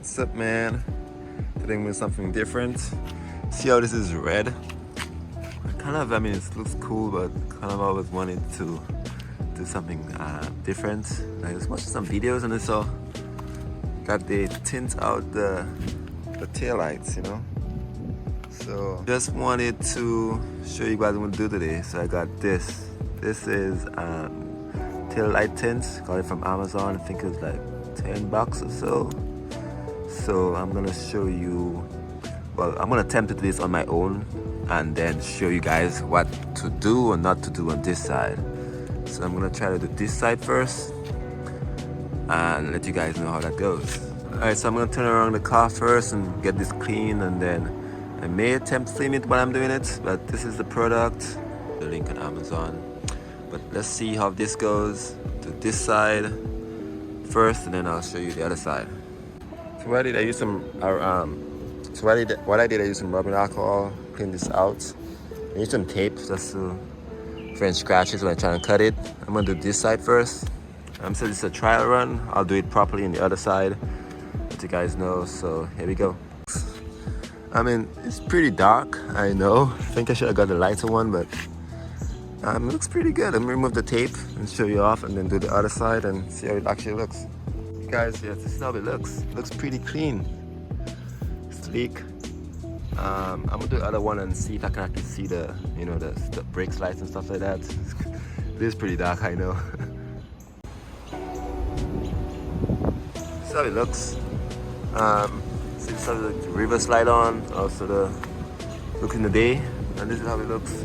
What's up, man? Today I'm doing something different. See how this is red? I mean, it looks cool, but kind of always wanted to do something different. I was watching some videos and I saw that they tint out the taillights, you know? So just wanted to show you guys what I'm gonna do today. So I got this. This is Taillight tint. Got it from Amazon. I think it was like $10 or so. So I'm gonna show you. Well, I'm gonna attempt to do this on my own and then show you guys what to do or not to do on this side. So I'm gonna try to do this side first and let you guys know how that goes. Alright, so I'm gonna turn around the car first and get this clean, and then I may attempt to film it while I'm doing it, but this is the product. The link on Amazon. But let's see how this goes. To this side first, and then I'll show you the other side. So what I did, I used some I used some rubbing alcohol, clean this out. I used some tape just to prevent scratches when I try to cut it. I'm gonna do this side first. So this is a trial run. I'll do it properly in the other side, let you guys know. So here we go. I mean, it's pretty dark, I know. I think I should have got the lighter one, but it looks pretty good. I'm gonna remove the tape and show you off, and then do the other side and see how it actually looks. Guys, yeah, this is how it looks. It looks pretty clean, sleek. I'm gonna do the other one and see if I can actually see the, you know, the brakes lights and stuff like that. It is pretty dark, I know. This is how it looks. See, this has the reverse light on, also the look in the day, and this is how it looks.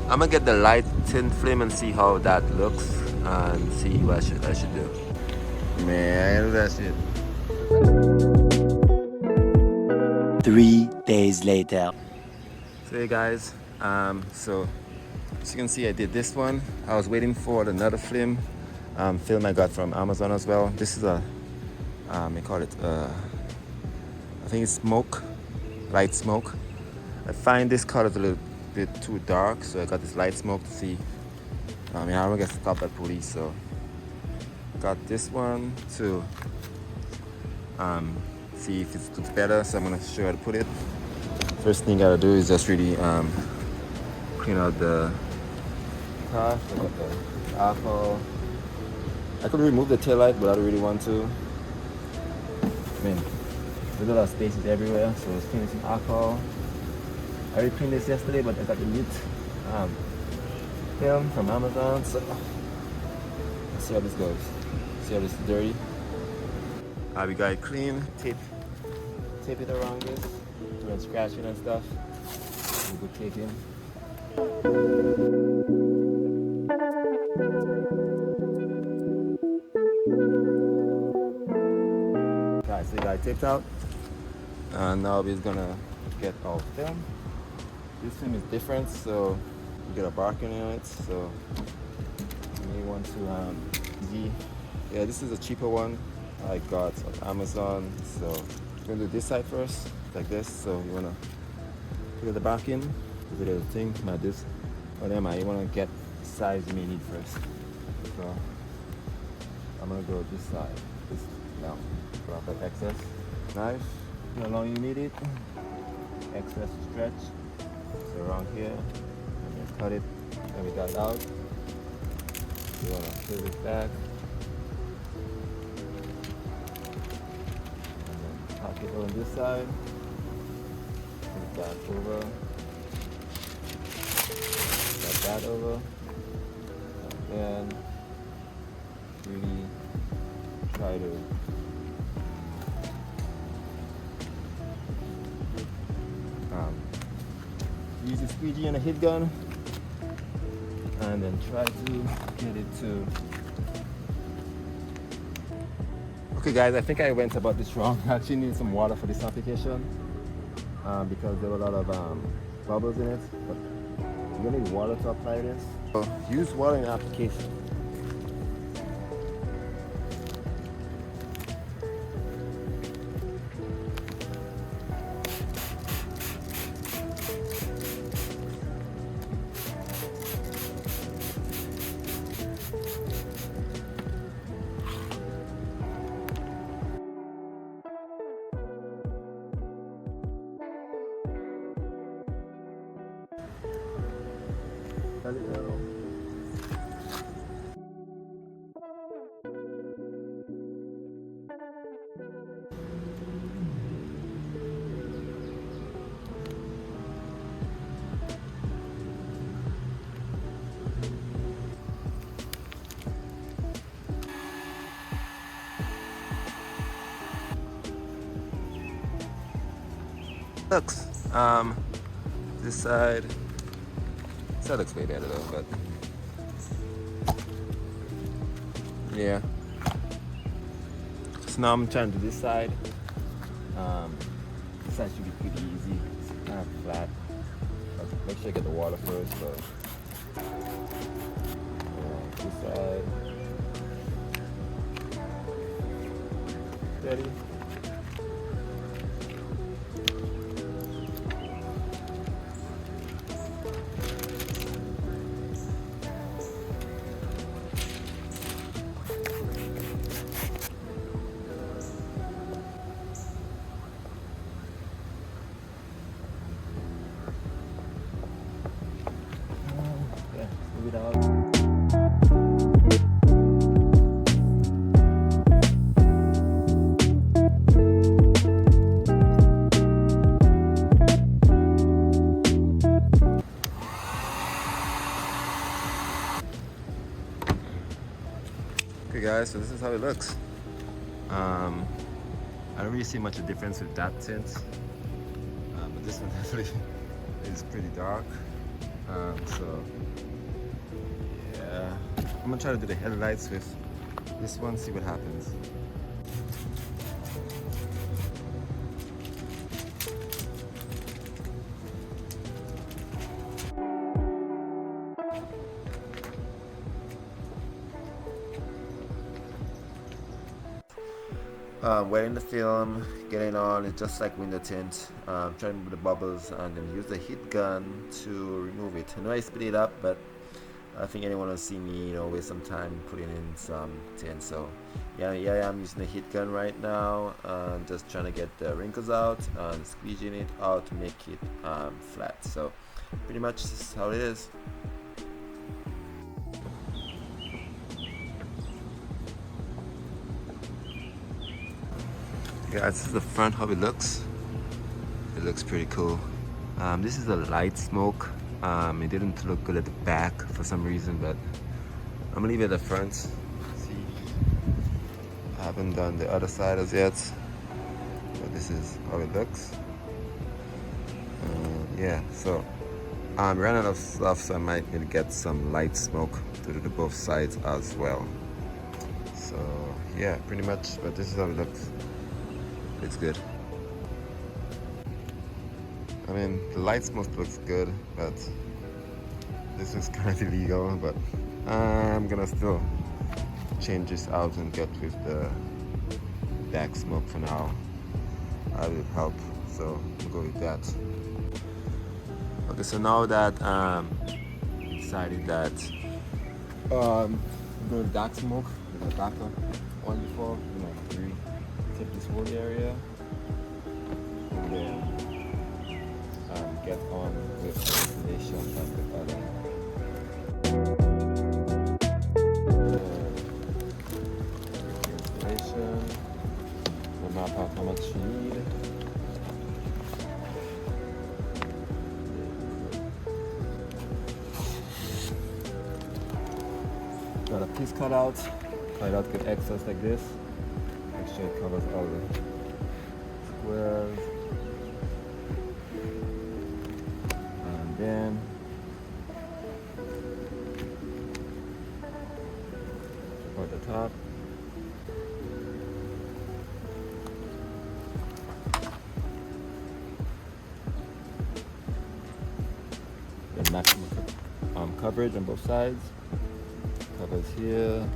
I'm gonna get the light tint flame and see how that looks and see what I should do. Man, that shit. 3 days later. So hey guys, so as you can see, I did this one. I was waiting for another film I got from Amazon as well. This is a they call it I think it's smoke, light smoke. I find this color is a little bit too dark, so I got this light smoke to see. I don't get stopped by police, so got this one to see if it looks better. So I'm gonna show you how to put it. First thing you gotta do is just really clean out the car. So I got the alcohol. I could remove the taillight, but I don't really want to. I mean, there's a lot of spaces everywhere, so let's clean some alcohol. I already cleaned this yesterday, but I got the new film from Amazon, so let's see how this goes. See how this is dirty. We got it clean. Tape it around this, prevent scratching and stuff. We good taping. Alright, so you got it taped out, and now we're gonna get our film. This film is different, so you get a barcode on it, so you may want to yeah, this is a cheaper one I got on Amazon. So we're gonna do this side first, like this. So you wanna put it the back in, put the little thing like this. Or you wanna get the size you may need first. So I'm gonna go this side, this now. Put out that excess knife. How long you need it? Excess stretch. So around here, and then cut it, and we got it out. You wanna put it back, and then pack it on this side, put it back over, got that over, and then really try to use a squeegee and a heat gun, and then try to get it to. Okay guys, I think I went about this wrong. I actually need some water for this application because there were a lot of bubbles in it, but you're gonna need water to apply this. So use water in the application. Looks, this side looks way better though, but yeah. So now I'm trying to do this side. This side should be pretty easy. It's kind of flat. But make sure I get the water first. So this side. Steady. Move it out. Okay guys, so this is how it looks. I don't really see much of a difference with that tint, but this one definitely is pretty dark. So yeah, I'm gonna try to do the headlights with this one, see what happens. Wetting the film, getting on, it's just like window tint. Trying to remove the bubbles and then use the heat gun to remove it. I know I speed it up, but I think anyone will see me, waste some time putting in some tint. So yeah, I'm using the heat gun right now, just trying to get the wrinkles out and squeegeeing it out to make it flat. So pretty much this is how it is. Yeah, this is the front how it looks. It looks pretty cool. This is a light smoke. It didn't look good at the back for some reason, but I'm gonna leave it at the front. See, I haven't done the other side as yet, but this is how it looks. Yeah, so I'm running out of stuff, so I might need to get some light smoke to do the both sides as well. So yeah, pretty much, but this is how it looks. It's good. I mean, the light smoke looks good, but this is kind of illegal, but I'm gonna still change this out and get with the back smoke for now. I will help, so we'll go with that. Okay, so now that decided that I'm going to dark smoke with a darker one before, tip this whole area and then get on with the installation of the other. Installation, we'll map out how much you need. Got a piece cut out, try not to get excess like this. Make sure it covers all the squares. And then for the top. The maximum coverage on both sides. Covers here.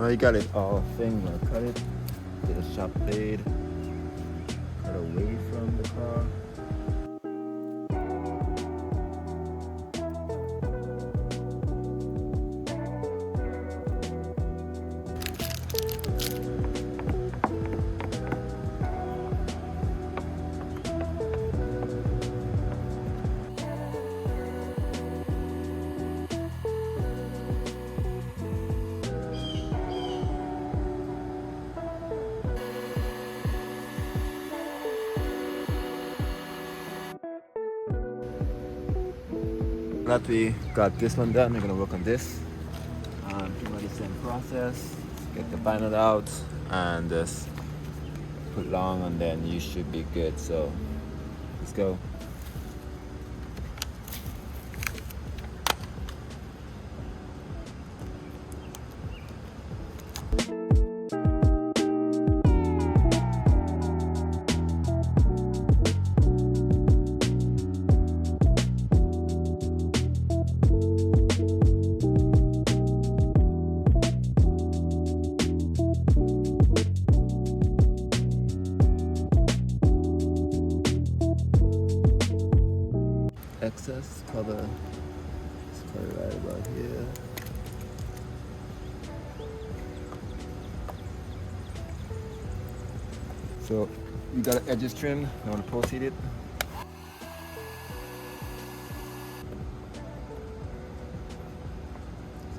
Now you got it all thing. Gonna cut it. Get a sharp blade. Cut away from the car. Now that we got this one done, we're gonna work on this. Pretty much the same process. Get the vinyl out and just put long, and then you should be good. So let's go. Excess color, let's cut it right about here. So you got the edges trimmed. I want to proceed it.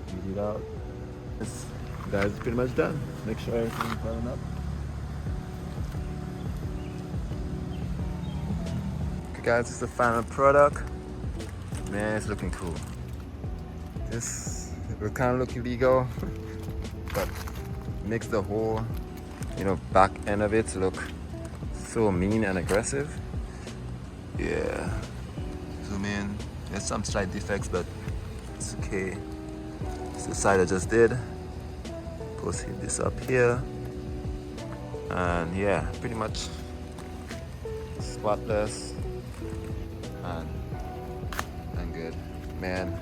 Squeeze it out. This guys is pretty much done. Make sure everything's buttoned up. Okay guys, this is the final product. Man, it's looking cool. This will kind of look illegal, but makes the whole, back end of it look so mean and aggressive. Yeah. Zoom in. There's some slight defects, but it's okay. It's the side I just did. Proceed this up here, and yeah, pretty much spotless and good, man.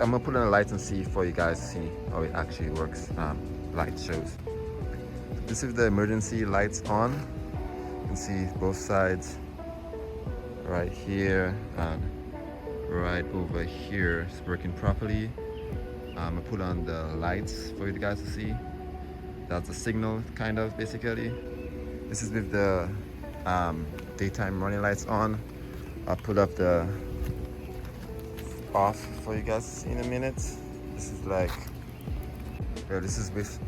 I'm gonna put on the lights and see for you guys to see how it actually works. Light shows. This is the emergency lights on. You can see both sides right here and right over here. It's working properly. I'm gonna put on the lights for you guys to see. That's a signal, kind of, basically. This is with the daytime running lights on. I'll put up the off for you guys to see in a minute. This is like, this is with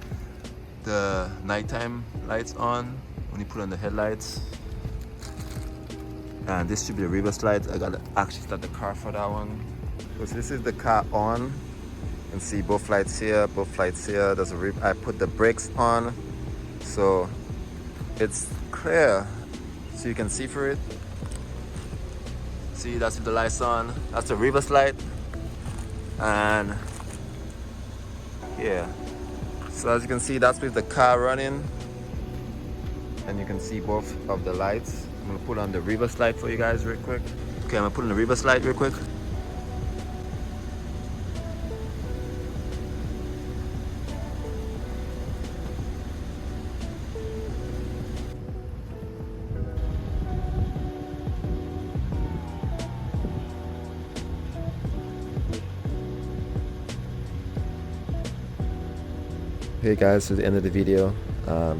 the nighttime lights on when you put on the headlights. And this should be the reverse light. I gotta actually start the car for that one. So this is the car on. You can see both lights here, both lights here. There's I put the brakes on, so it's clear, so you can see through it. See, that's with the lights on. That's the reverse light, and yeah. So as you can see, that's with the car running, and you can see both of the lights. I'm gonna put on the reverse light for you guys real quick. Okay, I'm gonna put on the reverse light real quick. Hey guys, to the end of the video.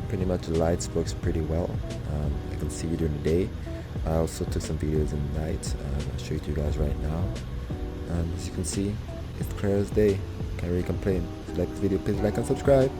Pretty much the lights works pretty well. I can see during the day. I also took some videos in the night. I'll show it to you guys right now. As you can see, it's clear as day. Can't really complain. If you like this video, please like and subscribe.